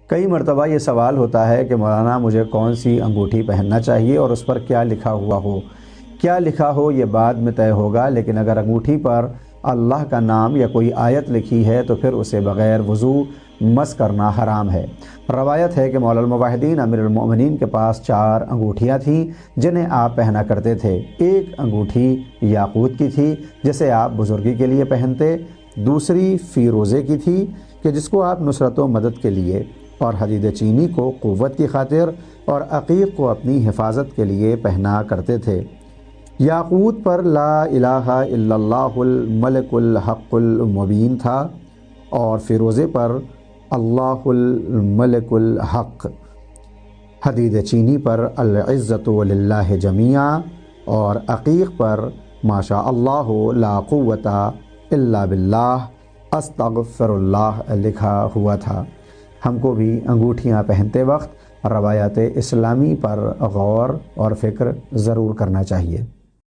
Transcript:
کئی مرتبہ یہ سوال ہوتا ہے کہ مولانا مجھے کون سی انگوٹھی پہننا چاہیے اور اس پر کیا لکھا ہوا ہو۔ کیا لکھا ہو یہ بعد میں طے ہوگا، لیکن اگر انگوٹھی پر اللہ کا نام یا کوئی آیت لکھی ہے تو پھر اسے بغیر وضو مس کرنا حرام ہے۔ روایت ہے کہ مولا الموحدین امیر المؤمنین کے پاس 4 انگوٹھیاں تھیں جنہیں آپ پہنا کرتے تھے۔ ایک انگوٹھی یاقوت کی تھی جسے آپ بزرگی کے لیے پہنتے، دوسری فیروزے کی تھی کہ جس کو آپ نصرت و مدد کے لیے، اور حدید چینی کو قوت کی خاطر، اور عقیق کو اپنی حفاظت کے لیے پہنا کرتے تھے۔ یاقوت پر لا الہ الا اللہ الملک الحق المبین تھا اور فیروزے پر اللہ الملک الحق، حدید چینی پر العزت للہ جمیعا، اور عقیق پر ما شاء اللہ لا قوت الا باللہ استغفر اللہ لکھا ہوا تھا۔ ہم کو بھی انگوٹھیاں پہنتے وقت روایات اسلامی پر غور اور فکر ضرور کرنا چاہیے۔